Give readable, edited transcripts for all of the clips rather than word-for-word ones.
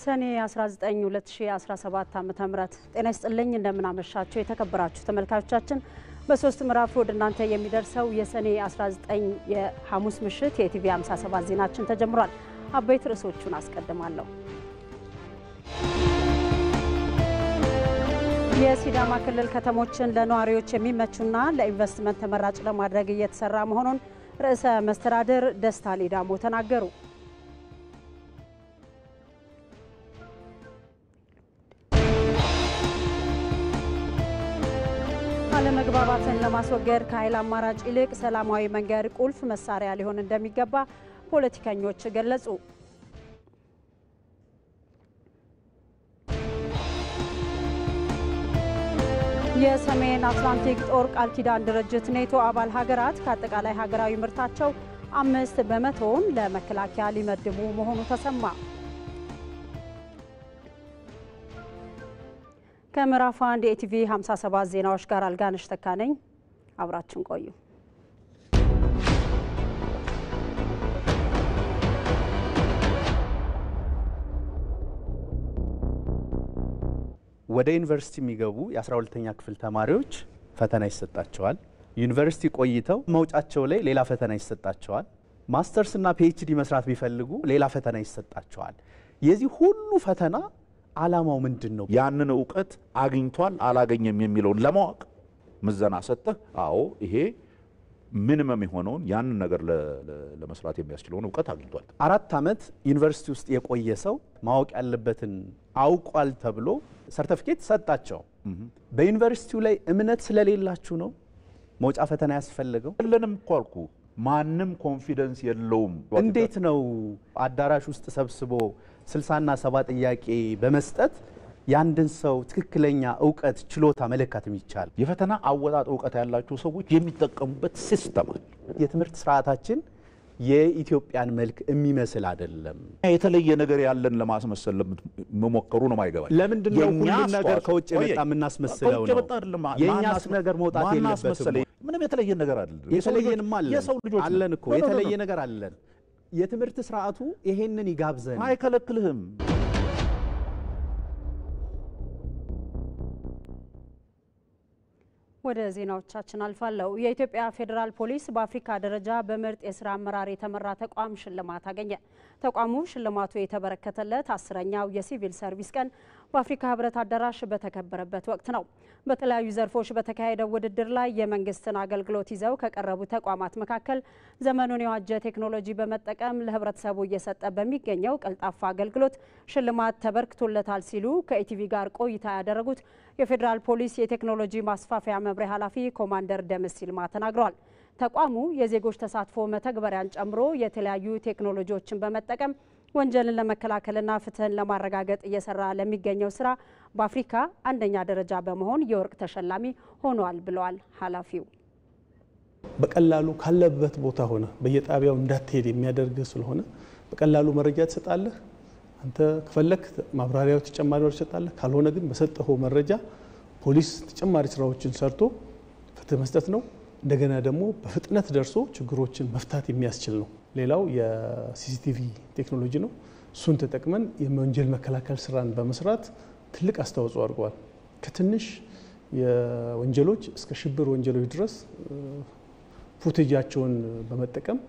ሰኔ 19 2017 ዓ.ም ጤና ይስጥልኝ እንደምን አመሻችሁ የተከበራችሁ ተመልካቾቻችን በሶስት ምዕራፍ ወደ እናንተ የሚደርሰው የሰኔ 19 የሐሙስ ምሽት የኢቲቪ 57 ዜናችን ተጀምሯል። አበይት ርዕሶቹን አስቀድማለሁ። የሲዳማ ክልል ከተሞችን ለነዋሪዎች የሚመቹና ለኢንቨስትመንት ተመራጭ ለማድረግ እየተሰራ መሆኑን ርዕሰ መስተዳድር ደስታ ሌዳሞ ተናገሩ። አለመግባባትን ለማስወገድ ከኃይል አማራጭ ይልቅ ሰላማዊ መንገድ ቁልፍ መሳሪያ ሊሆን እንደሚገባ ፖለቲከኞች ገለጹ። የሰሜን አትላንቲክ ጦር ቃል ኪዳን ድርጅት ኔቶ አባል ሀገራት ከአጠቃላይ ሀገራዊ ምርታቸው 5% ለመከላከያ ሊመድቡ መሆኑ ተሰማ። ከምዕራፍ 1 የኢቲቪ 57 ዜናዎች ጋር አልጋነሽ ተካነኝ አብራችን ቆዩ። ወደ ዩኒቨርሲቲ የሚገቡ የ12ኛ ክፍል ተማሪዎች ፈተና ይሰጣቸዋል። ዩኒቨርሲቲ ቆይተው መውጫቸው ላይ ሌላ ፈተና ይሰጣቸዋል። ማስተርስ እና ፒኤችዲ መስራት ቢፈልጉ ሌላ ፈተና ይሰጣቸዋል። የዚህ ሁሉ ፈተና ዓላማው ምንድነው? ያንን ዕውቀት አግኝቷል አላገኘም የሚለውን ለማወቅ ምዘና ሰጥተህ አዎ ይሄ ሚኒመም የሆነውን ያንን ነገር ለመስራት የሚያስችለውን ዕውቀት አግኝቷል። 4 ዓመት ዩኒቨርሲቲ ውስጥ የቆየ ሰው ማወቅ ያለበትን አውቋል ተብሎ ሰርቲፊኬት ሰጣቸው። በዩኒቨርሲቲው ላይ እምነት ስለሌላችሁ ነው መውጫ ፈተና ያስፈልገው? ለንም እኮ አልኩ ማንም ኮንፊደንስ የለውም። እንዴት ነው አዳራሽ ውስጥ ሰብስቦ 60 እና 70 ጥያቄ በመስጠት ያንድን ሰው ትክክለኛ ዕውቀት ችሎታ መለካት የሚቻል? የፈተና አወጣጥ ዕውቀት ያላቸው ሰዎች የሚጠቀሙበት ሲስተም አለ። የትምህርት ስርዓታችን የኢትዮጵያን መልክ የሚመስል አይደለም። የተለየ ነገር ያለን ለማስመሰል ለመሞከሩ ነው ማይገባል። ለምንድን ነው ሁሉ ነገር ከውጭ የመጣ የምናስመስለው ነው? የኛስ ነገር መውጣት የለበትም። ምንም የተለየ ነገር አይደለም። የተለየንም አለን እኮ የተለየ ነገር አለን። የትምህርት ስርዓቱ ይሄንን ይጋብዘን አይከለክልህም። ወደ ዜናዎቻችን አልፋለሁ። የኢትዮጵያ ፌዴራል ፖሊስ በአፍሪካ ደረጃ በምርጥ የስራ አመራር የተመራ ተቋም ሽልማት አገኘ። ተቋሙ ሽልማቱ የተበረከተለት 10ኛው የሲቪል ሰርቪስ ቀን በአፍሪካ ህብረት አዳራሽ በተከበረበት ወቅት ነው። በተለያዩ ዘርፎች በተካሄደው ውድድር ላይ የመንግስትን አገልግሎት ይዘው ከቀረቡ ተቋማት መካከል ዘመኑን የዋጀ ቴክኖሎጂ በመጠቀም ለህብረተሰቡ እየሰጠ በሚገኘው ቀልጣፋ አገልግሎት ሽልማት ተበርክቶለታል ሲሉ ከኢቲቪ ጋር ቆይታ ያደረጉት የፌዴራል ፖሊስ የቴክኖሎጂ ማስፋፊያ መምሪያ ኃላፊ ኮማንደር ደምስ ይልማ ተናግረዋል። ተቋሙ የዜጎች ተሳትፎ መተግበሪያን ጨምሮ የተለያዩ ቴክኖሎጂዎችን በመጠቀም ወንጀልን ለመከላከልና ፍትህን ለማረጋገጥ እየሰራ ለሚገኘው ስራ በአፍሪካ አንደኛ ደረጃ በመሆን የወርቅ ተሸላሚ ሆኗል ብለዋል ኃላፊው። በቀላሉ ካለበት ቦታ ሆነ በየጣቢያው እንዳትሄድ የሚያደርግ ስለሆነ በቀላሉ መረጃ ትሰጣለህ። አንተ ከፈለክ ማብራሪያው ተጨማሪዎች ትሰጣለህ። ካልሆነ ግን በሰጠው መረጃ ፖሊስ ተጨማሪ ስራዎችን ሰርቶ ፍትህ መስጠት ነው። እንደገና ደግሞ በፍጥነት ደርሶ ችግሮችን መፍታት የሚያስችል ነው። ሌላው የሲሲቲቪ ቴክኖሎጂ ነው። እሱን ተጠቅመን የወንጀል መከላከል ስራን በመስራት ትልቅ አስተዋጽኦ አድርጓል። ከትንሽ የወንጀሎች እስከ ሽብር ወንጀሎች ድረስ ፉቴጃቸውን በመጠቀም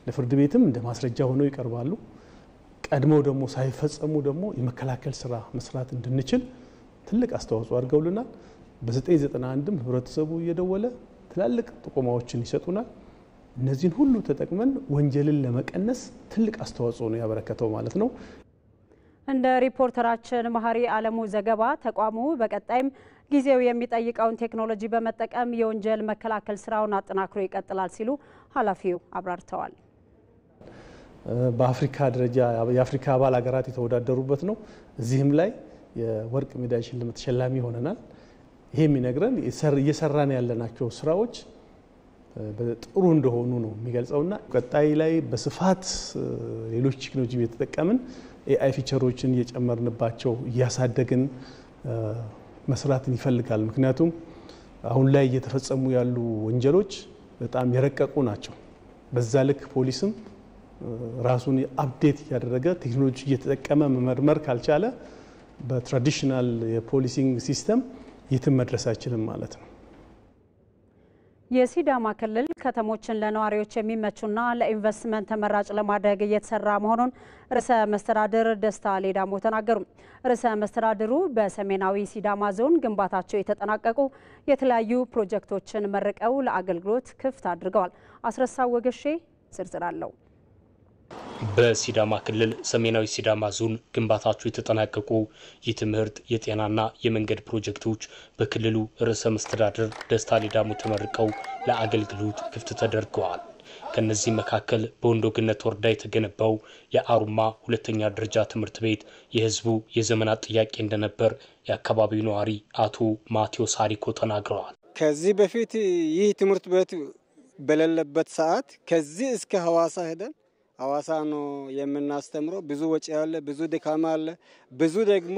ለፍርድ ቤትም እንደ ማስረጃ ሆነው ይቀርባሉ። ቀድመው ደግሞ ሳይፈጸሙ ደግሞ የመከላከል ስራ መስራት እንድንችል ትልቅ አስተዋጽኦ አድርገውልናል። በ991ም ህብረተሰቡ እየደወለ ትላልቅ ጥቆማዎችን ይሰጡናል። እነዚህን ሁሉ ተጠቅመን ወንጀልን ለመቀነስ ትልቅ አስተዋጽኦ ነው ያበረከተው ማለት ነው። እንደ ሪፖርተራችን መሐሪ አለሙ ዘገባ ተቋሙ በቀጣይም ጊዜው የሚጠይቀውን ቴክኖሎጂ በመጠቀም የወንጀል መከላከል ስራውን አጠናክሮ ይቀጥላል ሲሉ ኃላፊው አብራርተዋል። በአፍሪካ ደረጃ የአፍሪካ አባል ሀገራት የተወዳደሩበት ነው። እዚህም ላይ የወርቅ ሜዳሊያ ሽልማት ተሸላሚ ሆነናል። ይሄ የሚነግረን እየሰራን ያለናቸው ስራዎች ጥሩ እንደሆኑ ነው የሚገልጸውና ቀጣይ ላይ በስፋት ሌሎች ቴክኖሎጂ እየተጠቀምን ኤአይ ፊቸሮችን እየጨመርንባቸው እያሳደግን መስራትን ይፈልጋል። ምክንያቱም አሁን ላይ እየተፈጸሙ ያሉ ወንጀሎች በጣም የረቀቁ ናቸው። በዛ ልክ ፖሊስም ራሱን አፕዴት ያደረገ ቴክኖሎጂ እየተጠቀመ መመርመር ካልቻለ በትራዲሽናል የፖሊሲንግ ሲስተም የትም መድረስ አይችልም ማለት ነው። የሲዳማ ክልል ከተሞችን ለነዋሪዎች የሚመቹና ለኢንቨስትመንት ተመራጭ ለማድረግ እየተሰራ መሆኑን ርዕሰ መስተዳድር ደስታ ሌዳሞ ተናገሩ። ርዕሰ መስተዳድሩ በሰሜናዊ ሲዳማ ዞን ግንባታቸው የተጠናቀቁ የተለያዩ ፕሮጀክቶችን መርቀው ለአገልግሎት ክፍት አድርገዋል። አስረሳው ወገሼ ዝርዝር አለው። በሲዳማ ክልል ሰሜናዊ ሲዳማ ዞን ግንባታቸው የተጠናቀቁ የትምህርት የጤናና የመንገድ ፕሮጀክቶች በክልሉ ርዕሰ መስተዳድር ደስታ ሌዳሞ ተመርቀው ለአገልግሎት ክፍት ተደርገዋል። ከነዚህ መካከል በወንዶ ገነት ወረዳ የተገነባው የአሩማ ሁለተኛ ደረጃ ትምህርት ቤት የህዝቡ የዘመናት ጥያቄ እንደነበር የአካባቢው ነዋሪ አቶ ማቴዎስ አሪኮ ተናግረዋል። ከዚህ በፊት ይህ ትምህርት ቤት በሌለበት ሰዓት ከዚህ እስከ ሐዋሳ ሄደን ሐዋሳ ነው የምናስተምረው። ብዙ ወጪ አለ፣ ብዙ ድካም አለ፣ ብዙ ደግሞ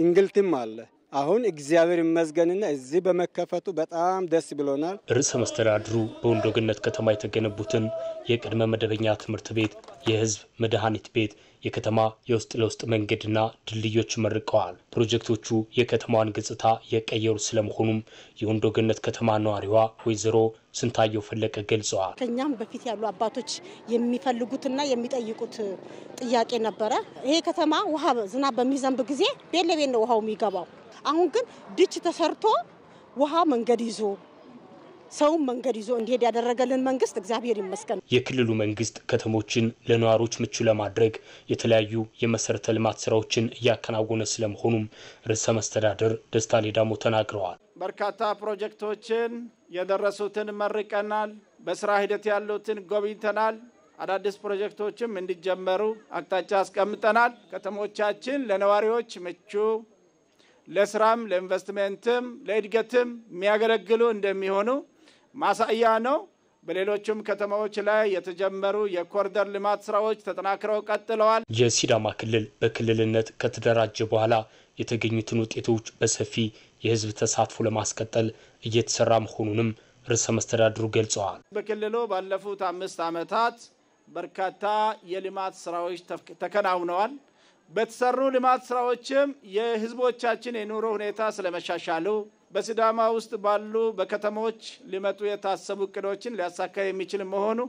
እንግልትም አለ። አሁን እግዚአብሔር ይመስገንና እዚህ በመከፈቱ በጣም ደስ ብሎናል። ርዕሰ መስተዳድሩ በወንዶ ገነት ከተማ የተገነቡትን የቅድመ መደበኛ ትምህርት ቤት፣ የህዝብ መድኃኒት ቤት፣ የከተማ የውስጥ ለውስጥ መንገድና ድልድዮች መርቀዋል። ፕሮጀክቶቹ የከተማዋን ገጽታ የቀየሩ ስለመሆኑም የወንዶ ገነት ከተማ ነዋሪዋ ወይዘሮ ስንታየው ፈለቀ ገልጸዋል። ከኛም በፊት ያሉ አባቶች የሚፈልጉትና የሚጠይቁት ጥያቄ ነበረ። ይሄ ከተማ ውሃ ዝናብ በሚዘንብ ጊዜ ቤት ለቤት ነው ውሃው የሚገባው። አሁን ግን ድች ተሰርቶ ውሃ መንገድ ይዞ ሰው መንገድ ይዞ እንዲሄድ ያደረገልን መንግስት እግዚአብሔር ይመስገን። የክልሉ መንግስት ከተሞችን ለነዋሪዎች ምቹ ለማድረግ የተለያዩ የመሰረተ ልማት ስራዎችን እያከናወነ ስለመሆኑም ርዕሰ መስተዳድር ደስታ ሌዳሞ ተናግረዋል። በርካታ ፕሮጀክቶችን የደረሱትን መርቀናል። በስራ ሂደት ያሉትን ጎብኝተናል። አዳዲስ ፕሮጀክቶችም እንዲጀመሩ አቅጣጫ አስቀምጠናል። ከተሞቻችን ለነዋሪዎች ምቹ ለስራም ለኢንቨስትመንትም ለእድገትም የሚያገለግሉ እንደሚሆኑ ማሳያ ነው። በሌሎችም ከተማዎች ላይ የተጀመሩ የኮሪደር ልማት ስራዎች ተጠናክረው ቀጥለዋል። የሲዳማ ክልል በክልልነት ከተደራጀ በኋላ የተገኙትን ውጤቶች በሰፊ የህዝብ ተሳትፎ ለማስቀጠል እየተሰራ መሆኑንም ርዕሰ መስተዳድሩ ገልጸዋል። በክልሉ ባለፉት 5 ዓመታት በርካታ የልማት ስራዎች ተከናውነዋል። በተሰሩ ልማት ስራዎችም የህዝቦቻችን የኑሮ ሁኔታ ስለመሻሻሉ በሲዳማ ውስጥ ባሉ በከተሞች ሊመጡ የታሰቡ እቅዶችን ሊያሳካ የሚችል መሆኑ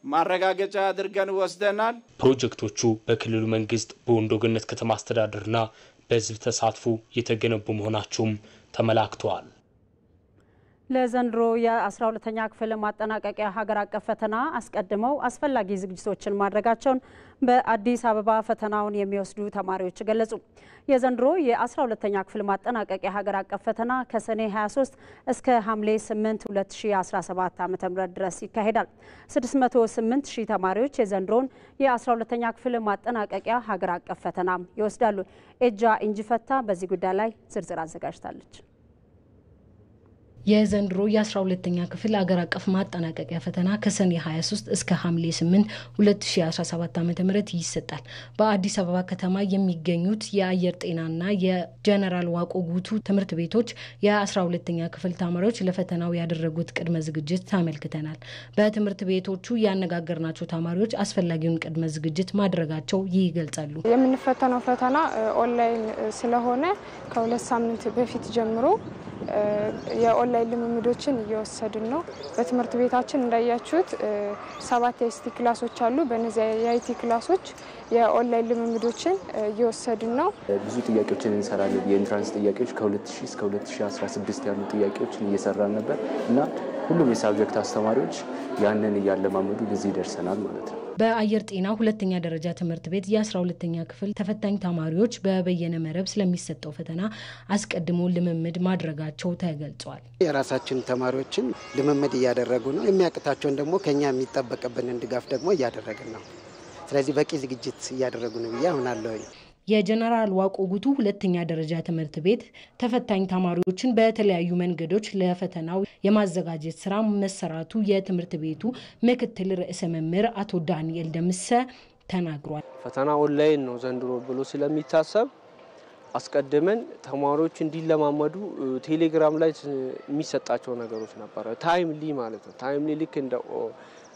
ማረጋገጫ አድርገን ወስደናል። ፕሮጀክቶቹ በክልሉ መንግስት በወንዶ ገነት ከተማ አስተዳደርና በህዝብ ተሳትፎ የተገነቡ መሆናቸውም ተመላክተዋል። ለዘንድሮ የ12ኛ ክፍል ማጠናቀቂያ ሀገር አቀፍ ፈተና አስቀድመው አስፈላጊ ዝግጅቶችን ማድረጋቸውን በአዲስ አበባ ፈተናውን የሚወስዱ ተማሪዎች ገለጹ። የዘንድሮ የ12ኛ ክፍል ማጠናቀቂያ ሀገር አቀፍ ፈተና ከሰኔ 23 እስከ ሐምሌ 8 2017 ዓ.ም ድረስ ይካሄዳል። 608,000 ተማሪዎች የዘንድሮን የ12ኛ ክፍል ማጠናቀቂያ ሀገር አቀፍ ፈተና ይወስዳሉ። ኤጃ እንጂፈታ በዚህ ጉዳይ ላይ ዝርዝር አዘጋጅታለች። የዘንድሮ የ12ኛ ክፍል አገር አቀፍ ማጠናቀቂያ ፈተና ከሰኔ 23 እስከ ሐምሌ 8 2017 ዓ.ም ይሰጣል። በአዲስ አበባ ከተማ የሚገኙት የአየር ጤናና የጀነራል ዋቆ ጉቱ ትምህርት ቤቶች የ12ኛ ክፍል ተማሪዎች ለፈተናው ያደረጉት ቅድመ ዝግጅት ተመልክተናል። በትምህርት ቤቶቹ ያነጋገርናቸው ተማሪዎች አስፈላጊውን ቅድመ ዝግጅት ማድረጋቸው ይገልጻሉ። የምንፈተነው ፈተና ኦንላይን ስለሆነ ከ2 ሳምንት በፊት ጀምሮ የኦንላይን ልምምዶችን እየወሰድን ነው። በትምህርት ቤታችን እንዳያችሁት 7 የአይቲ ክላሶች አሉ። በእነዚህ የአይቲ ክላሶች የኦንላይን ልምምዶችን እየወሰድን ነው። ብዙ ጥያቄዎችን እንሰራለን። የኢንትራንስ ጥያቄዎች ከ2000 እስከ 2016 ያሉ ጥያቄዎችን እየሰራን ነበር እና ሁሉም የሳብጀክት አስተማሪዎች ያንን እያለማመዱ ለዚህ ደርሰናል ማለት ነው። በአየር ጤና ሁለተኛ ደረጃ ትምህርት ቤት የ12ኛ ክፍል ተፈታኝ ተማሪዎች በበየነ መረብ ስለሚሰጠው ፈተና አስቀድሞ ልምምድ ማድረጋቸው ተገልጿል። የራሳችን ተማሪዎችን ልምምድ እያደረጉ ነው። የሚያቅታቸውን ደግሞ ከኛ የሚጠበቅብንን ድጋፍ ደግሞ እያደረግን ነው። ስለዚህ በቂ ዝግጅት እያደረጉ ነው ብዬ አምናለሁ። የጀነራል ዋቆ ጉቱ ሁለተኛ ደረጃ ትምህርት ቤት ተፈታኝ ተማሪዎችን በተለያዩ መንገዶች ለፈተናው የማዘጋጀት ስራ መሰራቱ የትምህርት ቤቱ ምክትል ርዕሰ መምህር አቶ ዳንኤል ደምሰ ተናግሯል። ፈተና ኦንላይን ነው ዘንድሮ ብሎ ስለሚታሰብ አስቀድመን ተማሪዎች እንዲለማመዱ ቴሌግራም ላይ የሚሰጣቸው ነገሮች ነበር። ታይምሊ ማለት ነው። ታይምሊ ልክ እንደ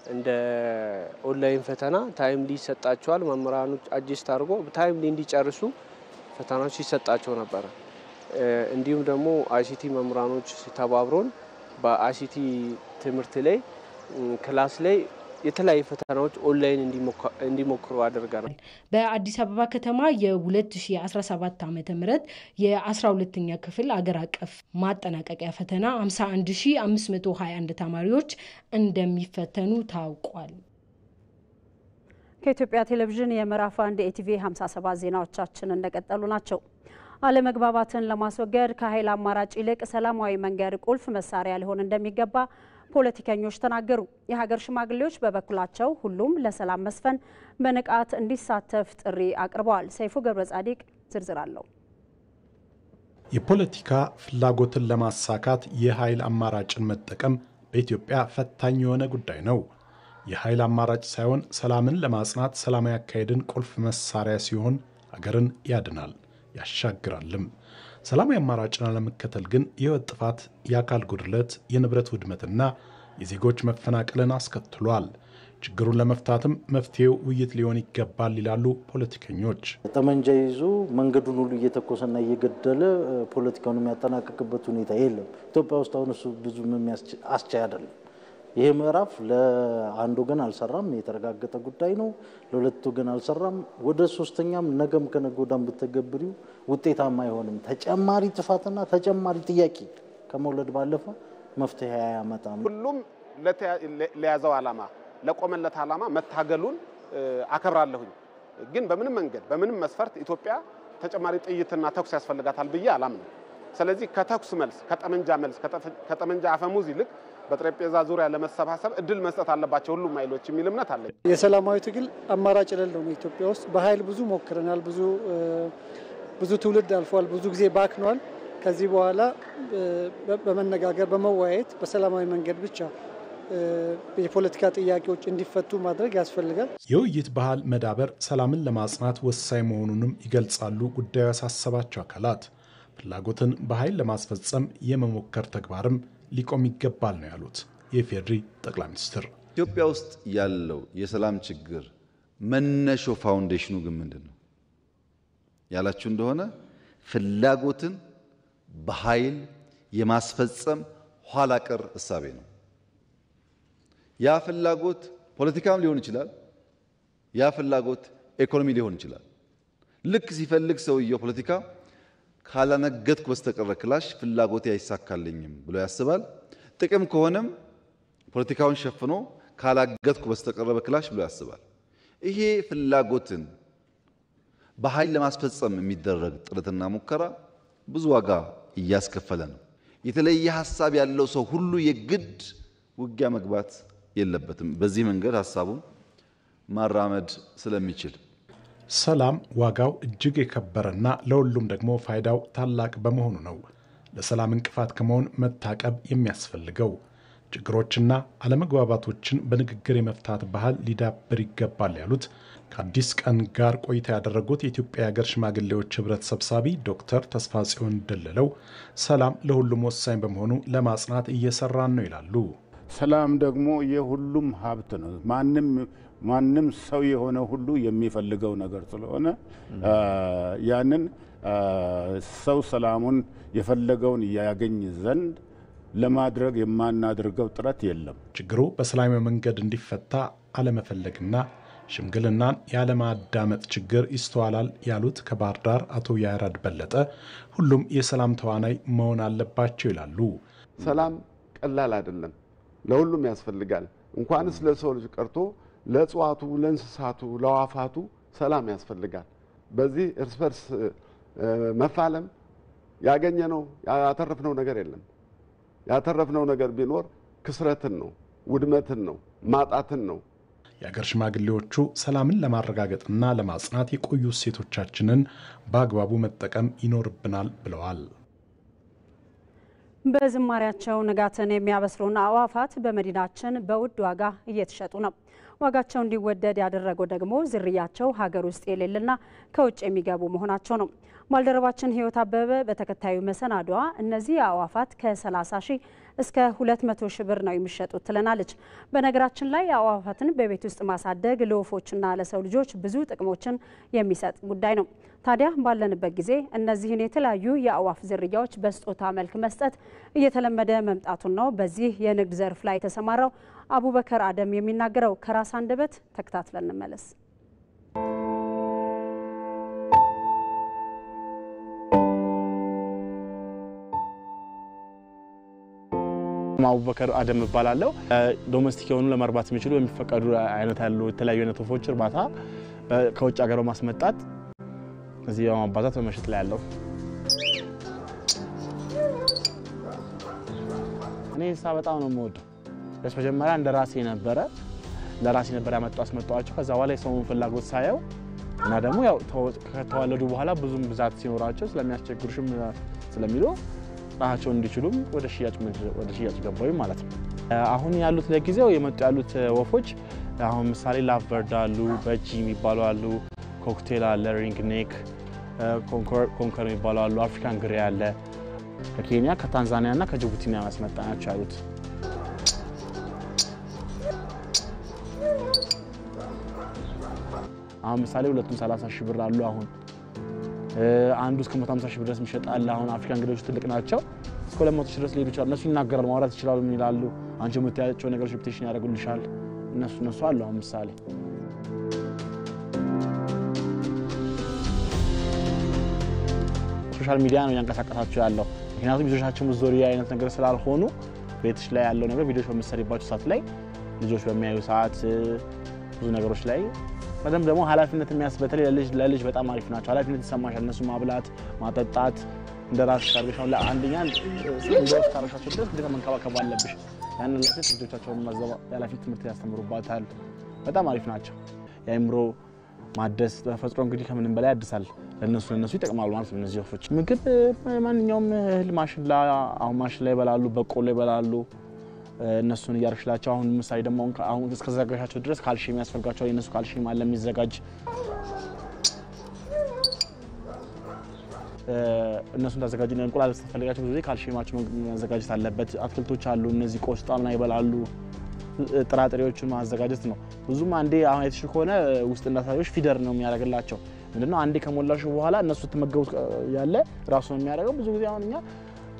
እንደ ኦንላይን ፈተና ታይምሊ ይሰጣቸዋል። መምህራኖች አጅስት አድርጎ ታይምሊ እንዲጨርሱ ፈተናዎች ይሰጣቸው ነበር። እንዲሁም ደግሞ አይሲቲ መምህራኖች ተባብሮን በአይሲቲ ትምህርት ላይ ክላስ ላይ የተለያዩ ፈተናዎች ኦንላይን እንዲሞክሩ አድርገናል። በአዲስ አበባ ከተማ የ2017 ዓ.ም የ12ኛ ክፍል አገር አቀፍ ማጠናቀቂያ ፈተና 51521 ተማሪዎች እንደሚፈተኑ ታውቋል። ከኢትዮጵያ ቴሌቪዥን የምዕራፍ 1 ኢቲቪ 57 ዜናዎቻችን እንደቀጠሉ ናቸው። አለመግባባትን ለማስወገድ ከኃይል አማራጭ ይልቅ ሰላማዊ መንገድ ቁልፍ መሳሪያ ሊሆን እንደሚገባ ፖለቲከኞች ተናገሩ። የሀገር ሽማግሌዎች በበኩላቸው ሁሉም ለሰላም መስፈን በንቃት እንዲሳተፍ ጥሪ አቅርበዋል። ሰይፉ ገብረ ጻዲቅ ዝርዝር አለው። የፖለቲካ ፍላጎትን ለማሳካት የኃይል አማራጭን መጠቀም በኢትዮጵያ ፈታኝ የሆነ ጉዳይ ነው። የኃይል አማራጭ ሳይሆን ሰላምን ለማጽናት ሰላማዊ አካሄድን ቁልፍ መሳሪያ ሲሆን አገርን ያድናል ያሻግራልም። ሰላማዊ አማራጭን አለመከተል ግን የህይወት ጥፋት፣ የአካል ጉድለት፣ የንብረት ውድመትና የዜጎች መፈናቀልን አስከትሏል። ችግሩን ለመፍታትም መፍትሄው ውይይት ሊሆን ይገባል ይላሉ ፖለቲከኞች። ጠመንጃ ይዞ መንገዱን ሁሉ እየተኮሰና እየገደለ ፖለቲካውን የሚያጠናቅቅበት ሁኔታ የለም። ኢትዮጵያ ውስጥ አሁን እሱ ብዙ አስቻይ አይደለም። ይሄ ምዕራፍ ለአንድ ወገን አልሰራም፣ የተረጋገጠ ጉዳይ ነው። ለሁለት ወገን አልሰራም። ወደ ሶስተኛም ነገም ከነገ ወዲያም ብትገብሪው ውጤታማ አይሆንም። ተጨማሪ ጥፋትና ተጨማሪ ጥያቄ ከመውለድ ባለፈ መፍትሄ አያመጣም። ሁሉም ለያዘው ዓላማ ለቆመለት ዓላማ መታገሉን አከብራለሁኝ። ግን በምንም መንገድ በምንም መስፈርት ኢትዮጵያ ተጨማሪ ጥይትና ተኩስ ያስፈልጋታል ብዬ አላምንም። ስለዚህ ከተኩስ መልስ ከጠመንጃ አፈሙዝ ይልቅ በጠረጴዛ ዙሪያ ለመሰባሰብ እድል መስጠት አለባቸው ሁሉም ኃይሎች የሚል እምነት አለ። የሰላማዊ ትግል አማራጭ የሌለው ነው። ኢትዮጵያ ውስጥ በኃይል ብዙ ሞክረናል። ብዙ ትውልድ አልፏል። ብዙ ጊዜ ባክኗል። ከዚህ በኋላ በመነጋገር በመወያየት በሰላማዊ መንገድ ብቻ የፖለቲካ ጥያቄዎች እንዲፈቱ ማድረግ ያስፈልጋል። የውይይት ባህል መዳበር ሰላምን ለማጽናት ወሳኝ መሆኑንም ይገልጻሉ ጉዳዩ ያሳሰባቸው አካላት። ፍላጎትን በኃይል ለማስፈጸም የመሞከር ተግባርም ሊቆም ይገባል ነው ያሉት የፌዴሪ ጠቅላይ ሚኒስትር። ኢትዮጵያ ውስጥ ያለው የሰላም ችግር መነሾ ፋውንዴሽኑ ግን ምንድነው ያላችሁ እንደሆነ ፍላጎትን በኃይል የማስፈጸም ኋላ ቀር እሳቤ ነው። ያ ፍላጎት ፖለቲካም ሊሆን ይችላል፣ ያ ፍላጎት ኢኮኖሚ ሊሆን ይችላል። ልክ ሲፈልግ ሰውየው ፖለቲካ ካላነገትኩ በስተቀር ክላሽ ፍላጎቴ አይሳካልኝም ብሎ ያስባል። ጥቅም ከሆነም ፖለቲካውን ሸፍኖ ካላገትኩ በስተቀር በክላሽ ብሎ ያስባል። ይሄ ፍላጎትን በኃይል ለማስፈጸም የሚደረግ ጥረትና ሙከራ ብዙ ዋጋ እያስከፈለ ነው። የተለየ ሐሳብ ያለው ሰው ሁሉ የግድ ውጊያ መግባት የለበትም። በዚህ መንገድ ሐሳቡን ማራመድ ስለሚችል ሰላም ዋጋው እጅግ የከበረና ለሁሉም ደግሞ ፋይዳው ታላቅ በመሆኑ ነው ለሰላም እንቅፋት ከመሆን መታቀብ የሚያስፈልገው። ችግሮችና አለመግባባቶችን በንግግር የመፍታት ባህል ሊዳብር ይገባል ያሉት ከአዲስ ቀን ጋር ቆይታ ያደረጉት የኢትዮጵያ ሀገር ሽማግሌዎች ህብረት ሰብሳቢ ዶክተር ተስፋጽዮን ደለለው ሰላም ለሁሉም ወሳኝ በመሆኑ ለማጽናት እየሰራን ነው ይላሉ። ሰላም ደግሞ የሁሉም ሀብት ነው። ማንም ሰው የሆነ ሁሉ የሚፈልገው ነገር ስለሆነ ያንን ሰው ሰላሙን የፈለገውን ያገኝ ዘንድ ለማድረግ የማናደርገው ጥረት የለም። ችግሩ በሰላማዊ መንገድ እንዲፈታ አለመፈለግና ሽምግልናን ያለማዳመጥ ችግር ይስተዋላል ያሉት ከባህር ዳር አቶ ያራድ በለጠ ሁሉም የሰላም ተዋናይ መሆን አለባቸው ይላሉ። ሰላም ቀላል አይደለም፣ ለሁሉም ያስፈልጋል። እንኳንስ ለሰው ልጅ ቀርቶ ለእጽዋቱ፣ ለእንስሳቱ፣ ለዋፋቱ ሰላም ያስፈልጋል። በዚህ እርስ በርስ መፋለም ያገኘነው ያተረፍነው ነገር የለም። ያተረፍነው ነገር ቢኖር ክስረትን ነው፣ ውድመትን ነው፣ ማጣትን ነው። የሀገር ሽማግሌዎቹ ሰላምን ለማረጋገጥና ለማጽናት የቆዩ እሴቶቻችንን በአግባቡ መጠቀም ይኖርብናል ብለዋል። በዝማሪያቸው ንጋትን የሚያበስሩና አዕዋፋት በመዲናችን በውድ ዋጋ እየተሸጡ ነው። ዋጋቸው እንዲወደድ ያደረገው ደግሞ ዝርያቸው ሀገር ውስጥ የሌለና ከውጭ የሚገቡ መሆናቸው ነው። ባልደረባችን ህይወት አበበ በተከታዩ መሰናዷ እነዚህ አዕዋፋት ከ30 ሺህ እስከ 200 ሺህ ብር ነው የሚሸጡት ትለናለች። በነገራችን ላይ አዕዋፋትን በቤት ውስጥ ማሳደግ ለወፎችና ለሰው ልጆች ብዙ ጥቅሞችን የሚሰጥ ጉዳይ ነው። ታዲያ ባለንበት ጊዜ እነዚህን የተለያዩ የአዕዋፍ ዝርያዎች በስጦታ መልክ መስጠት እየተለመደ መምጣቱን ነው በዚህ የንግድ ዘርፍ ላይ የተሰማራው አቡበከር አደም የሚናገረው። ከራስ አንደበት ተከታትለን እንመለስ። አቡበከር አደም እባላለሁ። ዶሜስቲክ የሆኑ ለማርባት የሚችሉ የሚፈቀዱ አይነት ያሉ የተለያዩ አይነት ወፎች እርባታ ከውጭ ሀገር ማስመጣት እዚህ በማባዛት በመሸጥ ላይ ያለው። እኔ እንስሳ በጣም ነው የምወደው። በመጀመሪያ እንደ ራሴ ነበር ያመጣኋቸው። ከዛ በኋላ የሰውን ፍላጎት ሳየው እና ደግሞ ያው ከተወለዱ በኋላ ብዙም ብዛት ሲኖራቸው ስለሚያስቸግሩሽም ስለሚሉ ራሳቸውን እንዲችሉም ወደ ሽያጭ ገባሁ ማለት ነው። አሁን ያሉት ለጊዜው የመጡ ያሉት ወፎች አሁን ምሳሌ ላቭበርድ አሉ፣ በጂ የሚባሉ አሉ፣ ኮክቴል አለ፣ ሪንግ ኔክ፣ ኮንከር የሚባሉ አሉ፣ አፍሪካን ግሬ አለ። ከኬንያ ከታንዛኒያ እና ከጅቡቲ ነው ያስመጣናቸው ያሉት። አሁን ምሳሌ ሁለቱም 30 ሺህ ብር አሉ። አሁን አንዱ እስከ 150 ሺህ ብር ድረስ ይሸጣል። አሁን አፍሪካን ግሬዎች ትልቅ ናቸው። እስከ 200 ሺህ ድረስ ሊሄዱ ይችላሉ። እነሱ ይናገራሉ፣ ማውራት ይችላሉ፣ ምን ይላሉ፣ አንቺ የምታያቸው ነገሮች ሪፒቴሽን ያደርጉልሻል። እነሱ አሉ። አሁን ምሳሌ ሶሻል ሚዲያ ነው ያንቀሳቀሳቸው ያለው። ምክንያቱም ልጆቻችን ዙሪያ አይነት ነገር ስላልሆኑ ቤትሽ ላይ ያለው ነገር ቪዲዮዎች በመሰሪባቸው ሰዓት ላይ ልጆች በሚያዩ ሰዓት ብዙ ነገሮች ላይ በደንብ ደግሞ ኃላፊነት የሚያስበተለይ ለልጅ በጣም አሪፍ ናቸው። ኃላፊነት ይሰማሻል። እነሱ ማብላት ማጠጣት እንደራስሽ አርገሻው ለአንደኛ እንደውስ ታረሻቸው ድረስ ግዴታ መንከባከብ አለብሽ። ያንን ለሴት ልጆቻቸውን ማዘባ ኃላፊነት ትምህርት ያስተምሩባታል። በጣም አሪፍ ናቸው። የአእምሮ ማደስ ተፈጥሮ እንግዲህ ከምንም በላይ ያድሳል። ለነሱ ይጠቅማሉ ማለት ነው። እነዚህ ወፎች ምግብ ማንኛውም እህል ማሽላ አሁን ማሽላ ይበላሉ፣ በቆሎ ይበላሉ። እነሱን እያርሽላቸው አሁን ምሳሌ ደግሞ አሁን እስከዘጋጃቸው ድረስ ካልሲየም ያስፈልጋቸው የነሱ ካልሲየም አለ የሚዘጋጅ እነሱን ታዘጋጅና እንቁላል ስትፈልጋቸው ብዙ ጊዜ ካልሲየማቸው ማዘጋጀት አለበት። አትክልቶች አሉ እነዚህ ቆስጣና ይበላሉ። ጥራጥሬዎችን ማዘጋጀት ነው። ብዙም አንዴ አሁን አይተሽ ከሆነ ውስጥ እንዳሳዮች ፊደር ነው የሚያደርግላቸው። ምንድነው አንዴ ከሞላሹ በኋላ እነሱ ተመገቡት ያለ ራሱ ነው የሚያደርገው። ብዙ ጊዜ አሁን እኛ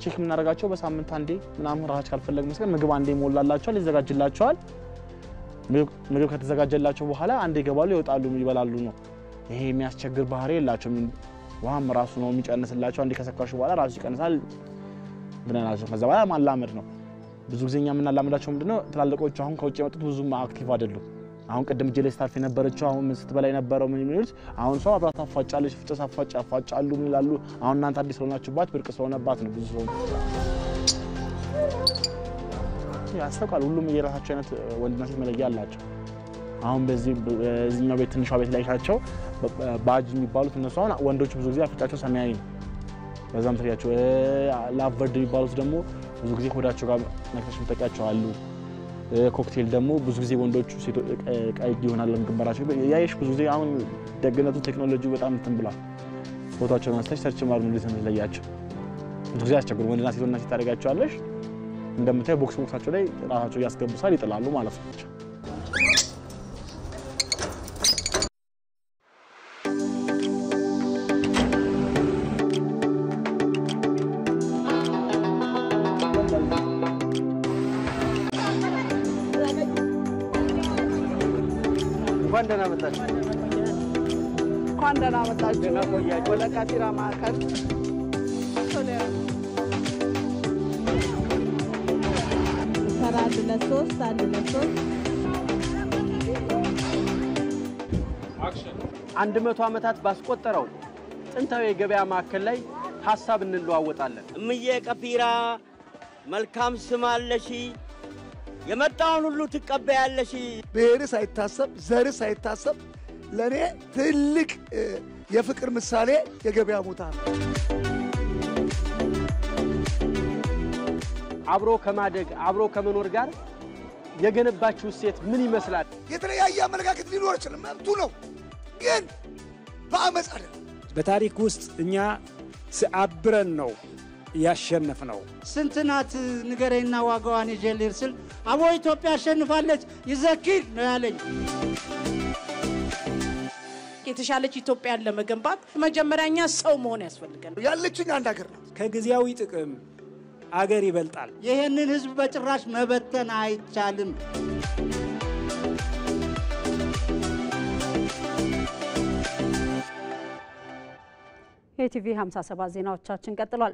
ቼክ የምናደርጋቸው በሳምንት አንዴ ምናምን ራሳቸው ካልፈለግ መስከረ ምግብ አንዴ ሞላላቸዋል፣ ይዘጋጅላቸዋል። ምግብ ከተዘጋጀላቸው በኋላ አንዴ ይገባሉ፣ ይወጣሉ፣ ይበላሉ ነው። ይሄ የሚያስቸግር ባህሪ የላቸውም። ውሃም ራሱ ነው የሚጨንስላቸው። አንዴ ከሰካሹ በኋላ ራሱ ይቀንሳል ብለናቸው ከዛ በኋላ ማላመድ ነው። ብዙ ጊዜ እኛ የምናላምዳቸው ምንድነው ትላልቆቹ አሁን ከውጭ የመጡት ብዙም አክቲቭ አይደሉም። አሁን ቀደም ጄሌ ስታርፍ የነበረችው አሁን ምን ስትበላ የነበረው ምን የሚሉት አሁን ሰው አብራት አፋጫለች፣ ፍጨት አፋጫሉ ምን ይላሉ። አሁን እናንተ አዲስ ሆናችሁባት ብርቅ ስለሆነባት ነው ብዙ ሰው ያስተካክላል። ሁሉም የራሳቸው አይነት ወንድና ሴት መለያ አላቸው። አሁን በዚህኛው ቤት ትንሿ ቤት ላይ ካቸው ባጅ የሚባሉት እነሱ አሁን ወንዶች ብዙ ጊዜ አፍጫቸው ሰማያዊ ነው። በዛም ትሪያቸው ላቭበርድ የሚባሉት ደግሞ ብዙ ጊዜ ሆዳቸው ጋር ነክተሽ ምትጠቂያቸው አሉ። ኮክቴል ደግሞ ብዙ ጊዜ ወንዶቹ ቀይ ይሆናል ግንባራቸው ያይሽ ብዙ ጊዜ አሁን ደግነቱ ቴክኖሎጂው በጣም እንትን ብሏል። ፎቶአቸውን አንስተሽ ሰርች ማድረግ ነው ለያቸው ብዙ ጊዜ አስቸግሩ ወንድና ሴት ታደርጋቸዋለሽ። እንደምታዩ ቦክሳቸው ላይ ራሳቸው ያስገቡሳል ይጥላሉ ማለት ነው። እንኳን ደህና መጣችሁ። ወደ ካቲራ ማዕከል አንድ 100 ዓመታት ባስቆጠረው ጥንታዊ የገበያ ማዕከል ላይ ሐሳብ እንለዋወጣለን። እምዬ ቀፊራ መልካም ስም አለሽ፣ የመጣውን ሁሉ ትቀበያለሽ። ብሔር ሳይታሰብ ዘር ሳይታሰብ ለኔ ትልቅ የፍቅር ምሳሌ የገበያ ቦታ ነው። አብሮ ከማደግ አብሮ ከመኖር ጋር የገነባችው እሴት ምን ይመስላል? የተለያየ አመለካከት ሊኖር ይችላል፣ መብቱ ነው። ግን በአመፅ አይደለም። በታሪክ ውስጥ እኛ አብረን ነው ያሸነፍ ነው። ስንት ናት ንገረኝና ዋጋዋን ይጀልር ስል አቦ ኢትዮጵያ አሸንፋለች ይዘክር ነው ያለኝ። የተሻለች ኢትዮጵያን ለመገንባት መጀመሪያኛ ሰው መሆን ያስፈልጋል። ያለችኝ አንድ ሀገር ናት። ከጊዜያዊ ጥቅም አገር ይበልጣል። ይሄንን ህዝብ በጭራሽ መበተን አይቻልም። የቲቪ 57 ዜናዎቻችን ቀጥሏል።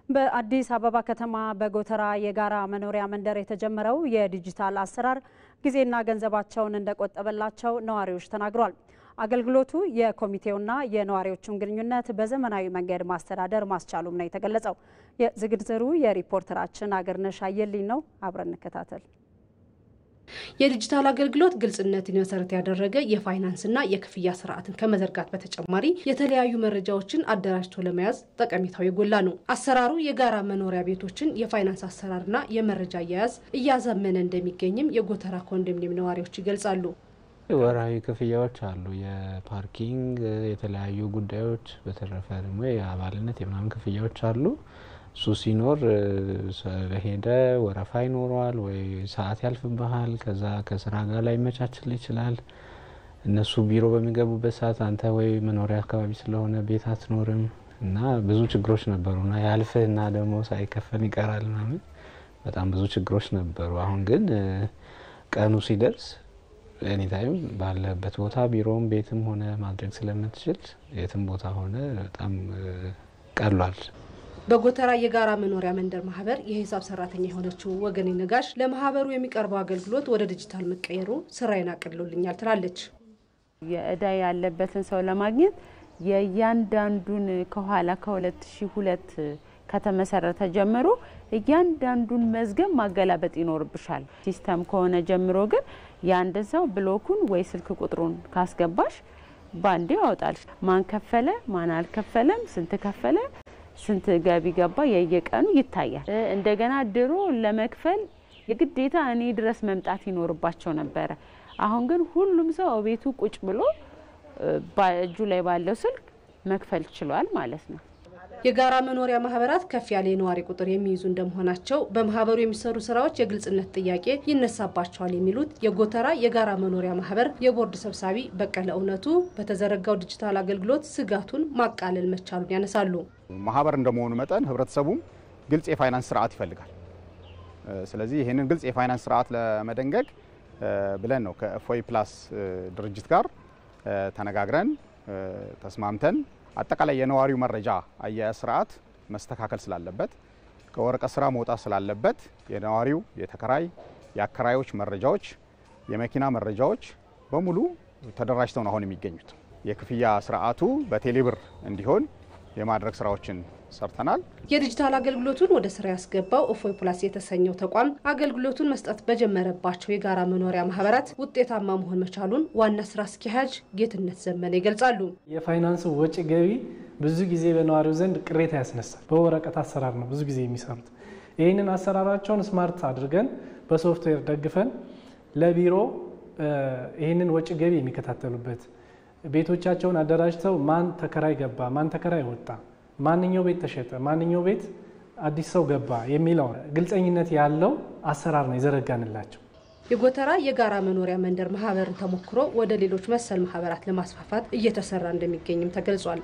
በአዲስ አበባ ከተማ በጎተራ የጋራ መኖሪያ መንደር የተጀመረው የዲጂታል አሰራር ጊዜና ገንዘባቸውን እንደቆጠበላቸው ነዋሪዎች ተናግረዋል። አገልግሎቱ የኮሚቴውና የነዋሪዎቹን ግንኙነት በዘመናዊ መንገድ ማስተዳደር ማስቻሉም ነው የተገለጸው። የዝግጅሩ የሪፖርተራችን አገርነሽ አየልኝ ነው። አብረን እንከታተል። የዲጂታል አገልግሎት ግልጽነትን መሰረት ያደረገ የፋይናንስና የክፍያ ስርዓትን ከመዘርጋት በተጨማሪ የተለያዩ መረጃዎችን አደራጅቶ ለመያዝ ጠቀሜታው የጎላ ነው። አሰራሩ የጋራ መኖሪያ ቤቶችን የፋይናንስ አሰራርና የመረጃ አያያዝ እያዘመነ እንደሚገኝም የጎተራ ኮንዶሚኒየም ነዋሪዎች ይገልጻሉ። ወራዊ ክፍያዎች አሉ፣ የፓርኪንግ የተለያዩ ጉዳዮች፣ በተረፈ ደግሞ የአባልነት የምናምን ክፍያዎች አሉ። እሱ ሲኖር ሄደ ወረፋ ይኖረዋል ወይ ሰዓት ያልፍብሃል። ከዛ ከስራ ጋር ላይ መቻችል ይችላል። እነሱ ቢሮ በሚገቡበት ሰዓት አንተ ወይ መኖሪያ አካባቢ ስለሆነ ቤት አትኖርም እና ብዙ ችግሮች ነበሩና ያልፍና ደግሞ ሳይከፈል ይቀራል ምናምን በጣም ብዙ ችግሮች ነበሩ። አሁን ግን ቀኑ ሲደርስ ኤኒታይም ባለበት ቦታ ቢሮም ቤትም ሆነ ማድረግ ስለምትችል የትም ቦታ ሆነ በጣም ቀሏል። በጎተራ የጋራ መኖሪያ መንደር ማህበር የሂሳብ ሰራተኛ የሆነችው ወገኔ ነጋሽ ለማህበሩ የሚቀርበው አገልግሎት ወደ ዲጂታል መቀየሩ ስራዬን አቅልሎልኛል ትላለች። የእዳ ያለበትን ሰው ለማግኘት የእያንዳንዱን ከኋላ ከ2002 ከተመሰረተ ጀምሮ እያንዳንዱን መዝገብ ማገላበጥ ይኖርብሻል። ሲስተም ከሆነ ጀምሮ ግን ያንድ ሰው ብሎኩን ወይ ስልክ ቁጥሩን ካስገባሽ ባንዴ ያወጣል። ማን ከፈለ ማን አልከፈለም፣ ስንት ከፈለ ስንት ገቢ ገባ የየቀኑ ይታያል። እንደገና ድሮ ለመክፈል የግዴታ እኔ ድረስ መምጣት ይኖርባቸው ነበር። አሁን ግን ሁሉም ሰው ቤቱ ቁጭ ብሎ በእጁ ላይ ባለው ስልክ መክፈል ይችላል ማለት ነው። የጋራ መኖሪያ ማህበራት ከፍ ያለ የነዋሪ ቁጥር የሚይዙ እንደመሆናቸው በማህበሩ የሚሰሩ ስራዎች የግልጽነት ጥያቄ ይነሳባቸዋል የሚሉት የጎተራ የጋራ መኖሪያ ማህበር የቦርድ ሰብሳቢ በቀለ እውነቱ በተዘረጋው ዲጂታል አገልግሎት ስጋቱን ማቃለል መቻሉን ያነሳሉ። ማህበር እንደመሆኑ መጠን ህብረተሰቡም ግልጽ የፋይናንስ ስርዓት ይፈልጋል። ስለዚህ ይሄንን ግልጽ የፋይናንስ ስርዓት ለመደንገግ ብለን ነው ከእፎይ ፕላስ ድርጅት ጋር ተነጋግረን ተስማምተን አጠቃላይ የነዋሪው መረጃ አያያዝ ስርዓት መስተካከል ስላለበት ከወረቀት ስራ መውጣት ስላለበት የነዋሪው የተከራይ የአከራዮች መረጃዎች የመኪና መረጃዎች በሙሉ ተደራጅተው ነው አሁን የሚገኙት። የክፍያ ስርዓቱ በቴሌብር እንዲሆን የማድረግ ስራዎችን ሰርተናል። የዲጂታል አገልግሎቱን ወደ ስራ ያስገባው እፎይ ፕላስ የተሰኘው ተቋም አገልግሎቱን መስጠት በጀመረባቸው የጋራ መኖሪያ ማህበራት ውጤታማ መሆን መቻሉን ዋና ስራ አስኪያጅ ጌትነት ዘመነ ይገልጻሉ። የፋይናንስ ወጪ ገቢ ብዙ ጊዜ በነዋሪው ዘንድ ቅሬታ ያስነሳል። በወረቀት አሰራር ነው ብዙ ጊዜ የሚሰሩት። ይህንን አሰራራቸውን ስማርት አድርገን በሶፍትዌር ደግፈን ለቢሮ ይህንን ወጪ ገቢ የሚከታተሉበት ቤቶቻቸውን አደራጅተው ማን ተከራይ ገባ፣ ማን ተከራይ ወጣ፣ ማንኛው ቤት ተሸጠ፣ ማንኛው ቤት አዲስ ሰው ገባ የሚለው ግልጸኝነት ያለው አሰራር ነው የዘረጋንላቸው። የጎተራ የጋራ መኖሪያ መንደር ማህበርን ተሞክሮ ወደ ሌሎች መሰል ማህበራት ለማስፋፋት እየተሰራ እንደሚገኝም ተገልጿል።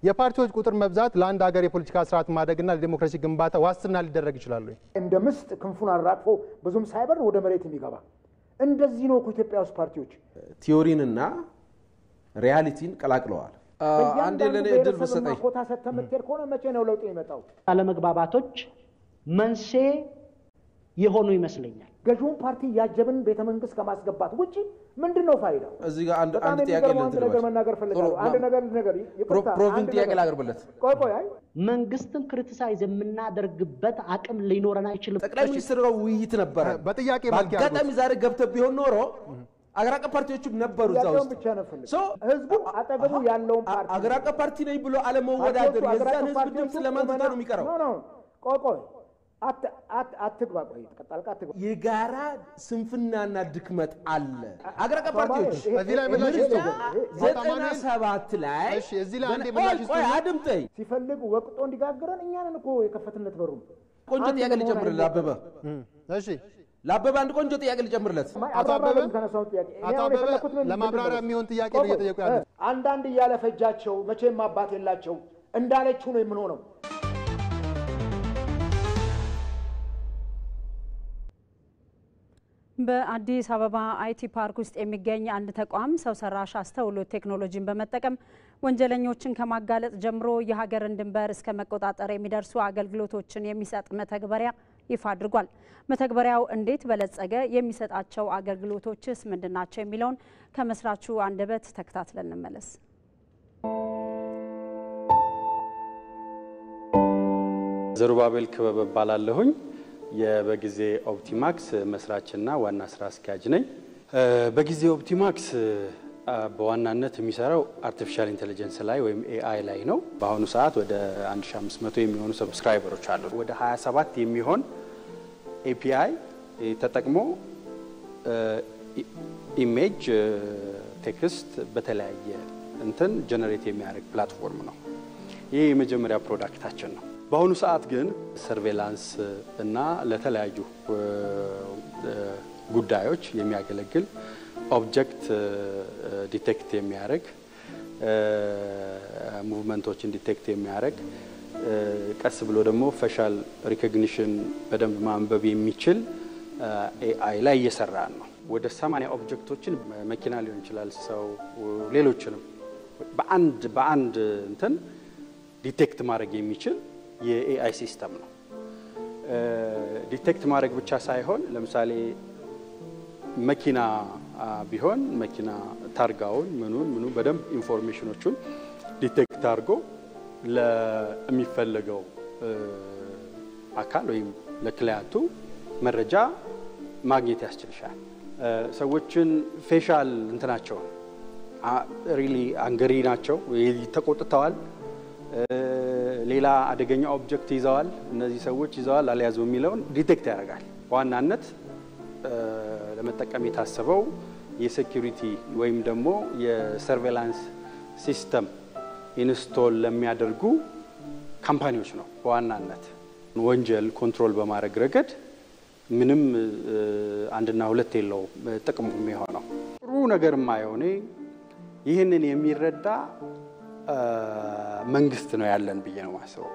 የፓርቲዎች ቁጥር መብዛት ለአንድ ሀገር የፖለቲካ ስርዓት ማደግና ለዲሞክራሲ ግንባታ ዋስትና ሊደረግ ይችላል ወይ? እንደ ምስጥ ክንፉን አራግፎ ብዙም ሳይበር ወደ መሬት የሚገባ እንደዚህ ነው ኢትዮጵያ ውስጥ ፓርቲዎች ቲዮሪንና ሪያሊቲን ቀላቅለዋል። አንዴ ለኔ እድል በሰጠኝ ኮታ ሰተምትር ከሆነ መቼ ነው ለውጥ የሚመጣው? አለመግባባቶች መንስኤ የሆኑ ይመስለኛል። ገዢውን ፓርቲ ያጀብን ቤተ መንግስት ከማስገባት ውጪ ምንድነው ፋይዳው? እዚህ ጋር አንድ ጥያቄ መናገር ፈልጋለሁ። አንድ ነገር ፕሮቪን ጥያቄ ላቅርብለት። ቆይ መንግስትን ክሪቲሳይዝ የምናደርግበት አቅም ሊኖረን አይችልም። ጠቅላይ ሚኒስትሩ ጋር ውይይት ነበረ በጥያቄ በአጋጣሚ ዛሬ ገብተህ ቢሆን ኖሮ አገር አቀፍ ፓርቲዎችም ነበሩ እዛ ውስጥ ብቻ ነው ህዝቡ አጠገቡ ያለውን ፓርቲ አገር አቀፍ ፓርቲ ነኝ ብሎ አለመወዳደር የዛን ህዝብ ድምጽ ለማንሳት ነው የሚቀረው። ቆይ አትግባ ቆይ ተቀጣልካ አትግባ የጋራ ስንፍናና ድክመት አለ። አገር አቀፍ ፓርቲዎች እዚህ ላይ ምላሽ ይስጡ። 97 ላይ እሺ እዚህ ላይ አንዴ ምላሽ ይስጡ። ቆይ አድምጠኝ። ሲፈልግ ወቅጦ እንዲጋገረን እኛንን እኮ የከፈትነት በሩ ቆንጆ ጥያቄ ልጨምርልህ አበበ። እሺ ለአበበ አንድ ቆንጆ ጥያቄ ልጨምርለት። አቶ አበበ ለማብራሪያ የሚሆን ጥያቄ ነው እየጠየቁ ያሉት። አንዳንድ እያለፈጃቸው መቼም አባት የላቸው እንዳለችው ነው የምንሆነው። በአዲስ አበባ አይቲ ፓርክ ውስጥ የሚገኝ አንድ ተቋም ሰው ሰራሽ አስተውሎት ቴክኖሎጂን በመጠቀም ወንጀለኞችን ከማጋለጥ ጀምሮ የሀገርን ድንበር እስከ መቆጣጠር የሚደርሱ አገልግሎቶችን የሚሰጥ መተግበሪያ ይፋ አድርጓል። መተግበሪያው እንዴት በለጸገ፣ የሚሰጣቸው አገልግሎቶችስ ምንድናቸው የሚለውን ከመስራቹ አንደበት ተከታትለን እንመለስ። ዘሩባቤል ክበበ ባላለሁኝ የበጊዜ ኦፕቲማክስ መስራችና ዋና ስራ አስኪያጅ ነኝ። በጊዜ ኦፕቲማክስ በዋናነት የሚሰራው አርቲፊሻል ኢንተለጀንስ ላይ ወይም ኤአይ ላይ ነው። በአሁኑ ሰዓት ወደ 1500 የሚሆኑ ሰብስክራይበሮች አሉ። ወደ 27 የሚሆን ኤፒአይ ተጠቅሞ ኢሜጅ፣ ቴክስት በተለያየ እንትን ጀነሬት የሚያደርግ ፕላትፎርም ነው። ይህ የመጀመሪያ ፕሮዳክታችን ነው። በአሁኑ ሰዓት ግን ሰርቬላንስ እና ለተለያዩ ጉዳዮች የሚያገለግል ኦብጀክት ዲቴክት የሚያደርግ ሙቭመንቶችን ዲቴክት የሚያደርግ ቀስ ብሎ ደግሞ ፌሻል ሪኮግኒሽን በደንብ ማንበብ የሚችል ኤአይ ላይ እየሰራ ነው። ወደ 80 ኦብጀክቶችን መኪና ሊሆን ይችላል፣ ሰው፣ ሌሎችንም በአንድ እንትን ዲቴክት ማድረግ የሚችል የኤአይ ሲስተም ነው። ዲቴክት ማድረግ ብቻ ሳይሆን ለምሳሌ መኪና ቢሆን መኪና ታርጋውን ምኑን በደንብ ኢንፎርሜሽኖቹን ዲቴክት አድርጎ ለሚፈልገው አካል ወይም ለክላያንቱ መረጃ ማግኘት ያስችልሻል። ሰዎችን ፌሻል እንትናቸው ሪሊ አንገሪ ናቸው፣ ተቆጥተዋል፣ ሌላ አደገኛ ኦብጀክት ይዘዋል፣ እነዚህ ሰዎች ይዘዋል አልያዙ የሚለውን ዲቴክት ያደርጋል። በዋናነት ለመጠቀም የታሰበው የሴኩሪቲ ወይም ደግሞ የሰርቬላንስ ሲስተም ኢንስቶል ለሚያደርጉ ካምፓኒዎች ነው። በዋናነት ወንጀል ኮንትሮል በማድረግ ረገድ ምንም አንድና ሁለት የለው ጥቅሙ የሚሆነው። ጥሩ ነገር ማየው እኔ ይህንን የሚረዳ መንግስት ነው ያለን ብዬ ነው ማስበው።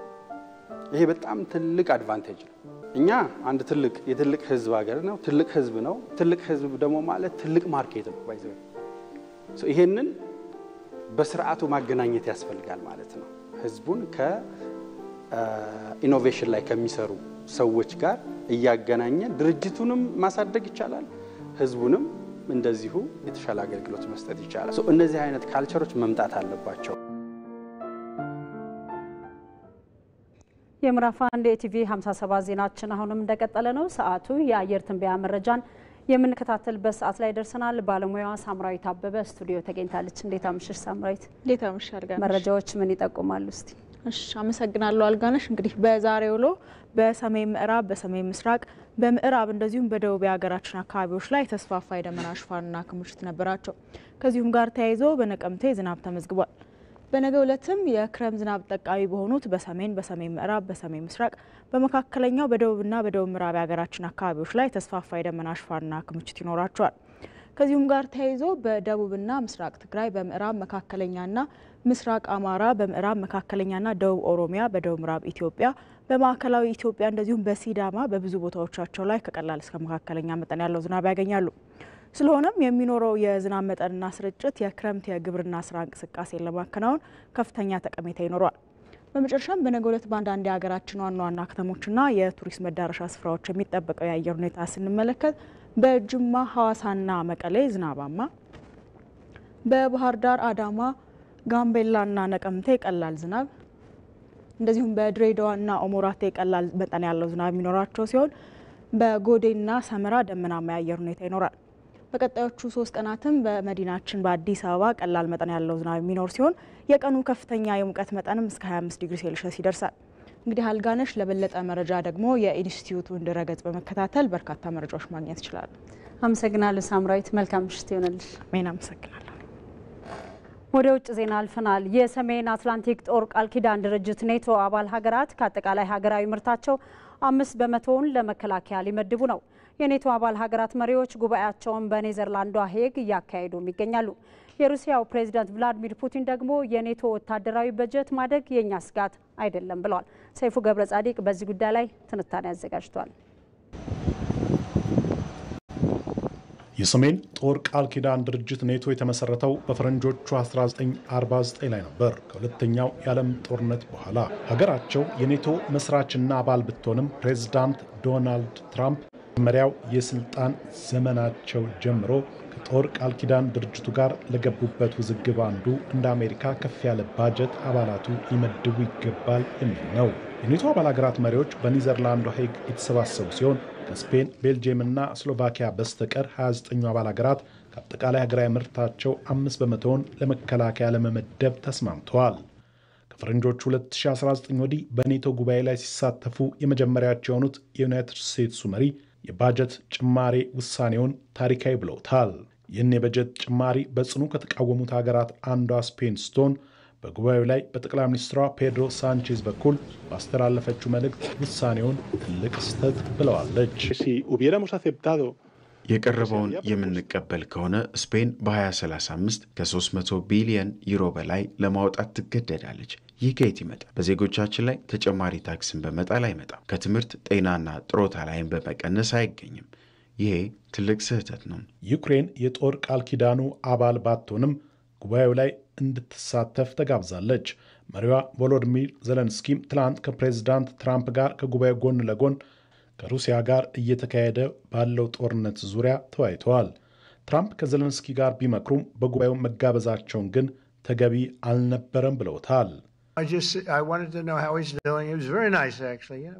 ይሄ በጣም ትልቅ አድቫንቴጅ ነው። እኛ አንድ የትልቅ ህዝብ ሀገር ነው፣ ትልቅ ህዝብ ነው። ትልቅ ህዝብ ደግሞ ማለት ትልቅ ማርኬት ነው ባይዘው። ይሄንን በስርዓቱ ማገናኘት ያስፈልጋል ማለት ነው። ህዝቡን ከኢኖቬሽን ላይ ከሚሰሩ ሰዎች ጋር እያገናኘ ድርጅቱንም ማሳደግ ይቻላል፣ ህዝቡንም እንደዚሁ የተሻለ አገልግሎት መስጠት ይቻላል። እነዚህ አይነት ካልቸሮች መምጣት አለባቸው። የምዕራፍ 1 የቲቪ 57 ዜናችን አሁንም እንደቀጠለ ነው። ሰዓቱ የአየር ትንበያ መረጃን የምንከታተልበት ሰዓት ላይ ደርሰናል። ባለሙያዋ ሳምራዊት አበበ ስቱዲዮ ተገኝታለች። እንዴት አምሽሽ ሳምራዊት? እንዴት አምሽሽ አልጋነሽ? መረጃዎች ምን ይጠቁማሉ እስቲ? እሺ አመሰግናለሁ አልጋነሽ። እንግዲህ በዛሬው ውሎ በሰሜን ምዕራብ፣ በሰሜን ምስራቅ፣ በምዕራብ እንደዚሁም በደቡብ የሀገራችን አካባቢዎች ላይ ተስፋፋ የደመና ሽፋንና ክምችት ነበራቸው። ከዚሁም ጋር ተያይዞ በነቀምቴ ዝናብ ተመዝግቧል። በነገው ዕለትም የክረምት ዝናብ ተጠቃሚ በሆኑት በሰሜን ምዕራብ፣ በሰሜን ምስራቅ፣ በመካከለኛው በደቡብና በደቡብ ምዕራብ የሀገራችን አካባቢዎች ላይ ተስፋፋ የደመና ሽፋንና ክምችት ይኖራቸዋል። ከዚሁም ጋር ተያይዞ በደቡብና ምስራቅ ትግራይ፣ በምዕራብ መካከለኛና ምስራቅ አማራ፣ በምዕራብ መካከለኛና ደቡብ ኦሮሚያ፣ በደቡብ ምዕራብ ኢትዮጵያ፣ በማዕከላዊ ኢትዮጵያ እንደዚሁም በሲዳማ በብዙ ቦታዎቻቸው ላይ ከቀላል እስከ መካከለኛ መጠን ያለው ዝናብ ያገኛሉ። ስለሆነም የሚኖረው የዝናብ መጠንና ስርጭት የክረምት የግብርና ስራ እንቅስቃሴን ለማከናወን ከፍተኛ ጠቀሜታ ይኖረዋል። በመጨረሻም በነገው ዕለት በአንዳንድ የሀገራችን ዋና ዋና ከተሞችና የቱሪስት መዳረሻ ስፍራዎች የሚጠበቀው የአየር ሁኔታ ስንመለከት በጅማ ሐዋሳና መቀሌ ዝናባማ፣ በባህር ዳር፣ አዳማ፣ ጋምቤላና ነቀምቴ ቀላል ዝናብ እንደዚሁም በድሬዳዋና ኦሞራቴ ቀላል መጠን ያለው ዝናብ የሚኖራቸው ሲሆን በጎዴና ሰመራ ደመናማ የአየር ሁኔታ ይኖራል። በቀጣዮቹ 3 ቀናትም በመዲናችን በአዲስ አበባ ቀላል መጠን ያለው ዝናብ የሚኖር ሲሆን የቀኑ ከፍተኛ የሙቀት መጠንም እስከ 25 ዲግሪ ሴልሺየስ ይደርሳል። እንግዲህ አልጋነሽ ለበለጠ መረጃ ደግሞ የኢንስቲትዩቱን ድረገጽ በመከታተል በርካታ መረጃዎች ማግኘት ይችላሉ። አመሰግናለሁ ሳምራዊት። መልካም ምሽት ይሁንልሽ። አሜን። አመሰግናለሁ። ወደ ውጭ ዜና አልፈናል። የሰሜን አትላንቲክ ጦር ቃል ኪዳን ድርጅት ኔቶ አባል ሀገራት ከአጠቃላይ ሀገራዊ ምርታቸው 5% ለመከላከያ ሊመድቡ ነው። የኔቶ አባል ሀገራት መሪዎች ጉባኤያቸውን በኔዘርላንዷ ሄግ እያካሄዱ ይገኛሉ። የሩሲያው ፕሬዝዳንት ቭላዲሚር ፑቲን ደግሞ የኔቶ ወታደራዊ በጀት ማደግ የኛ ስጋት አይደለም ብለዋል። ሰይፉ ገብረ ጻዲቅ በዚህ ጉዳይ ላይ ትንታኔ አዘጋጅቷል። የሰሜን ጦር ቃል ኪዳን ድርጅት ኔቶ የተመሰረተው በፈረንጆቹ 1949 ላይ ነበር። ከሁለተኛው የዓለም ጦርነት በኋላ ሀገራቸው የኔቶ መስራችና አባል ብትሆንም ፕሬዝዳንት ዶናልድ ትራምፕ መጀመሪያው የስልጣን ዘመናቸው ጀምሮ ከጦር ቃል ኪዳን ድርጅቱ ጋር ለገቡበት ውዝግብ አንዱ እንደ አሜሪካ ከፍ ያለ ባጀት አባላቱ ሊመድቡ ይገባል የሚል ነው። የኔቶ አባል ሀገራት መሪዎች በኒዘርላንድ ሄግ የተሰባሰቡ ሲሆን ከስፔን፣ ቤልጂየም እና ስሎቫኪያ በስተቀር 29 አባል ሀገራት ከአጠቃላይ ሀገራዊ ምርታቸው 5% ለመከላከያ ለመመደብ ተስማምተዋል። ከፈረንጆቹ 2019 ወዲህ በኔቶ ጉባኤ ላይ ሲሳተፉ የመጀመሪያቸው የሆኑት የዩናይትድ ስቴትሱ መሪ የባጀት ጭማሪ ውሳኔውን ታሪካዊ ብለውታል። ይህን የበጀት ጭማሪ በጽኑ ከተቃወሙት ሀገራት አንዷ ስፔን ስትሆን በጉባኤው ላይ በጠቅላይ ሚኒስትሯ ፔድሮ ሳንቼዝ በኩል ባስተላለፈችው መልእክት ውሳኔውን ትልቅ ስህተት ብለዋለች። የቀረበውን የምንቀበል ከሆነ ስፔን በ2035 ከ300 ቢሊዮን ዩሮ በላይ ለማውጣት ትገደዳለች። ይህ ከየት ይመጣል? በዜጎቻችን ላይ ተጨማሪ ታክስን በመጣል አይመጣም። ከትምህርት ጤናና ጥሮታ ላይም በመቀነስ አይገኝም። ይሄ ትልቅ ስህተት ነው። ዩክሬን የጦር ቃል ኪዳኑ አባል ባትሆንም ጉባኤው ላይ እንድትሳተፍ ተጋብዛለች። መሪዋ ቮሎዲሚር ዜሌንስኪም ትላንት ከፕሬዝዳንት ትራምፕ ጋር ከጉባኤው ጎን ለጎን ከሩሲያ ጋር እየተካሄደ ባለው ጦርነት ዙሪያ ተወያይተዋል። ትራምፕ ከዜሌንስኪ ጋር ቢመክሩም በጉባኤው መጋበዛቸውን ግን ተገቢ አልነበረም ብለውታል።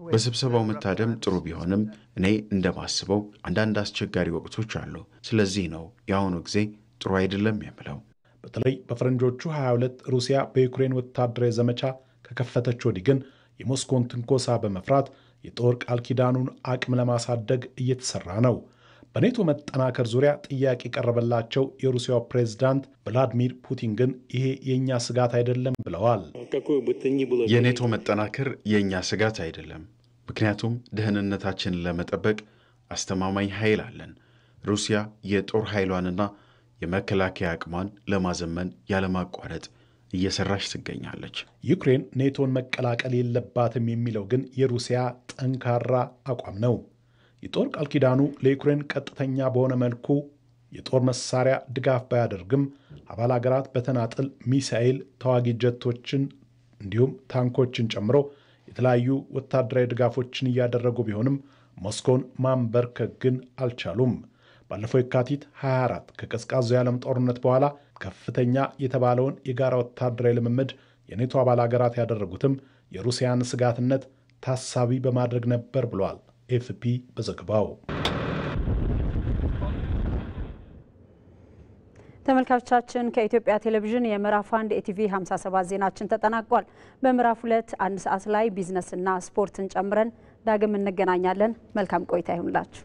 በስብሰባው መታደም ጥሩ ቢሆንም እኔ እንደማስበው አንዳንድ አስቸጋሪ ወቅቶች አሉ። ስለዚህ ነው የአሁኑ ጊዜ ጥሩ አይደለም የምለው። በተለይ በፈረንጆቹ 22 ሩሲያ በዩክሬን ወታደራዊ ዘመቻ ከከፈተች ወዲህ ግን የሞስኮን ትንኮሳ በመፍራት የጦር ቃል ኪዳኑን አቅም ለማሳደግ እየተሰራ ነው። በኔቶ መጠናከር ዙሪያ ጥያቄ ቀረበላቸው የሩሲያው ፕሬዝዳንት ቭላዲሚር ፑቲን ግን ይሄ የኛ ስጋት አይደለም ብለዋል። የኔቶ መጠናከር የኛ ስጋት አይደለም፣ ምክንያቱም ደህንነታችንን ለመጠበቅ አስተማማኝ ኃይል አለን። ሩሲያ የጦር ኃይሏንና የመከላከያ አቅሟን ለማዘመን ያለማቋረጥ እየሰራች ትገኛለች። ዩክሬን ኔቶን መቀላቀል የለባትም የሚለው ግን የሩሲያ ጠንካራ አቋም ነው። የጦር ቃል ኪዳኑ ለዩክሬን ቀጥተኛ በሆነ መልኩ የጦር መሳሪያ ድጋፍ ባያደርግም አባል ሀገራት በተናጥል ሚሳኤል፣ ተዋጊ ጀቶችን እንዲሁም ታንኮችን ጨምሮ የተለያዩ ወታደራዊ ድጋፎችን እያደረጉ ቢሆንም ሞስኮን ማንበርከክ ግን አልቻሉም። ባለፈው የካቲት 24 ከቀዝቃዛው የዓለም ጦርነት በኋላ ከፍተኛ የተባለውን የጋራ ወታደራዊ ልምምድ የኔቶ አባል ሀገራት ያደረጉትም የሩሲያን ስጋትነት ታሳቢ በማድረግ ነበር ብሏል ኤፍፒ በዘገባው። ተመልካቾቻችን ከኢትዮጵያ ቴሌቪዥን የምዕራፍ 1 ኢቲቪ 57 ዜናችን ተጠናቋል። በምዕራፍ 2 1 ሰዓት ላይ ቢዝነስና ስፖርትን ጨምረን ዳግም እንገናኛለን። መልካም ቆይታ ይሁንላችሁ።